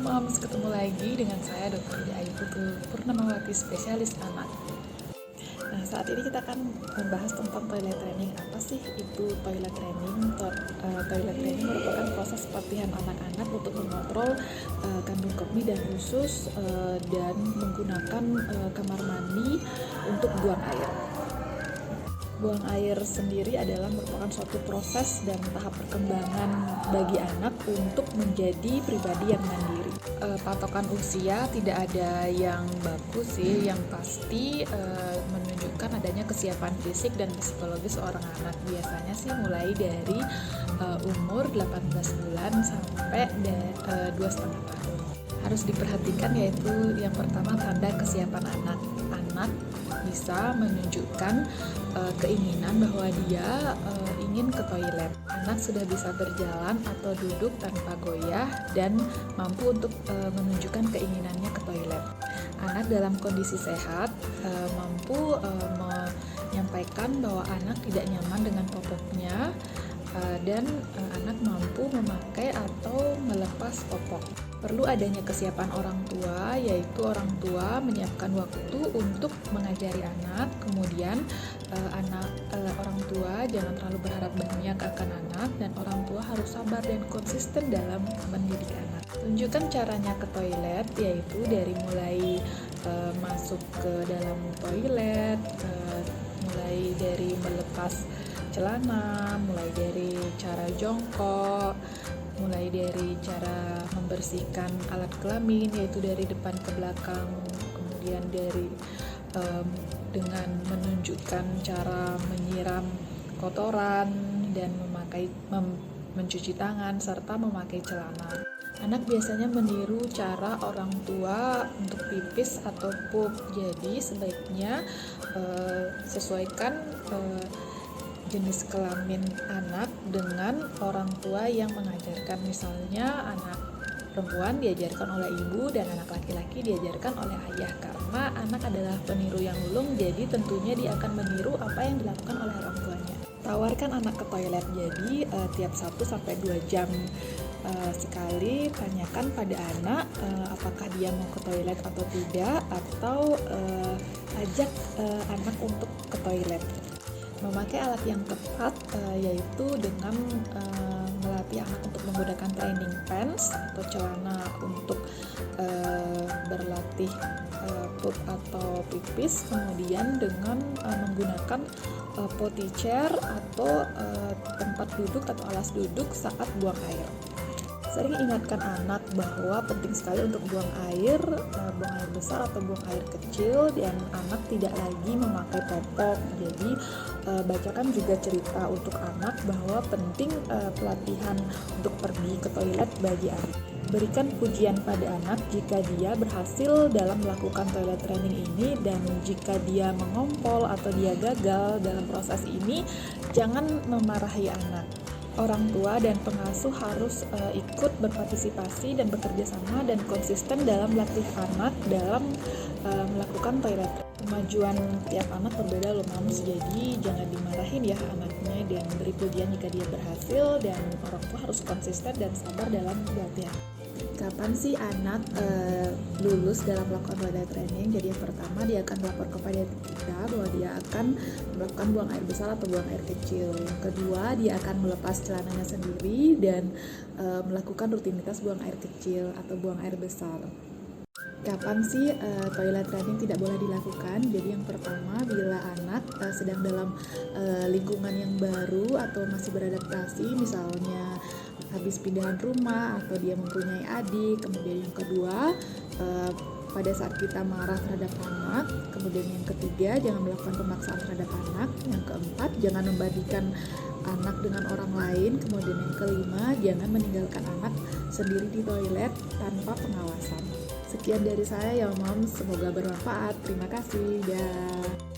Moms, ketemu lagi dengan saya Dr. Ida Ayu Putu Purnamawati, spesialis anak. Nah, saat ini kita akan membahas tentang toilet training. Apa sih itu toilet training? Toilet training merupakan proses pelatihan anak-anak untuk mengontrol kandung kemih dan usus dan menggunakan kamar mandi untuk buang air. Buang air sendiri adalah merupakan suatu proses dan tahap perkembangan bagi anak untuk menjadi pribadi yang mandiri. Patokan usia tidak ada yang bagus sih, yang pasti menunjukkan adanya kesiapan fisik dan psikologis seorang anak. Biasanya sih mulai dari umur 18 bulan sampai 2,5 tahun. Harus diperhatikan yaitu yang pertama tanda kesiapan anak. Anak bisa menunjukkan keinginan bahwa dia ingin ke toilet. Anak sudah bisa berjalan atau duduk tanpa goyah dan mampu untuk menunjukkan keinginannya ke toilet. Anak dalam kondisi sehat mampu menyampaikan bahwa anak tidak nyaman dengan popoknya dan anak mampu memakai atau melepas popok. Perlu adanya kesiapan orang tua, yaitu orang tua menyiapkan waktu untuk mengajari anak. Kemudian orang tua jangan terlalu berharap banyak akan anak, dan orang tua harus sabar dan konsisten dalam mendidik anak. Tunjukkan caranya ke toilet, yaitu dari mulai masuk ke dalam toilet, mulai dari melepas celana, mulai dari cara jongkok, mulai dari cara membersihkan alat kelamin, yaitu dari depan ke belakang, kemudian dari dengan menunjukkan cara menyiram kotoran dan mencuci tangan serta memakai celana. Anak biasanya meniru cara orang tua untuk pipis atau pup, jadi sebaiknya sesuaikan jenis kelamin anak dengan orang tua yang mengajarkan. Misalnya anak perempuan diajarkan oleh ibu dan anak laki-laki diajarkan oleh ayah, karena anak adalah peniru yang ulung, jadi tentunya dia akan meniru apa yang dilakukan oleh orang tuanya. Tawarkan anak ke toilet, jadi tiap 1-2 jam sekali tanyakan pada anak apakah dia mau ke toilet atau tidak, atau ajak anak untuk ke toilet. Memakai alat yang tepat yaitu dengan melatih anak untuk menggunakan training pants atau celana untuk berlatih pup atau pipis, kemudian dengan menggunakan potty chair atau tempat duduk atau alas duduk saat buang air. Sering ingatkan anak bahwa penting sekali untuk buang air besar atau buang air kecil, dan anak tidak lagi memakai popok. Jadi bacakan juga cerita untuk anak bahwa penting pelatihan untuk pergi ke toilet bagi anak. Berikan pujian pada anak jika dia berhasil dalam melakukan toilet training ini, dan jika dia mengompol atau dia gagal dalam proses ini, jangan memarahi anak. Orang tua dan pengasuh harus ikut berpartisipasi dan bekerja sama dan konsisten dalam melatih anak dalam melakukan toilet. Kemajuan tiap anak berbeda loh Moms, jadi jangan dimarahin ya anaknya, dan beri pujian jika dia berhasil, dan orang tua harus konsisten dan sabar dalam pelatihan. Kapan sih anak lulus dalam melakukan toilet training? Jadi yang pertama, dia akan melapor kepada kita bahwa dia akan melakukan buang air besar atau buang air kecil. Yang kedua, dia akan melepas celananya sendiri dan melakukan rutinitas buang air kecil atau buang air besar. Kapan sih toilet training tidak boleh dilakukan? Jadi yang pertama, bila anak sedang dalam lingkungan yang baru atau masih beradaptasi, misalnya habis pindahan rumah atau dia mempunyai adik. Kemudian yang kedua, pada saat kita marah terhadap anak. Kemudian yang ketiga, jangan melakukan pemaksaan terhadap anak. Yang keempat, jangan membandingkan anak dengan orang lain. Kemudian yang kelima, jangan meninggalkan anak sendiri di toilet tanpa pengawasan. Sekian dari saya ya Moms, semoga bermanfaat. Terima kasih. Dah.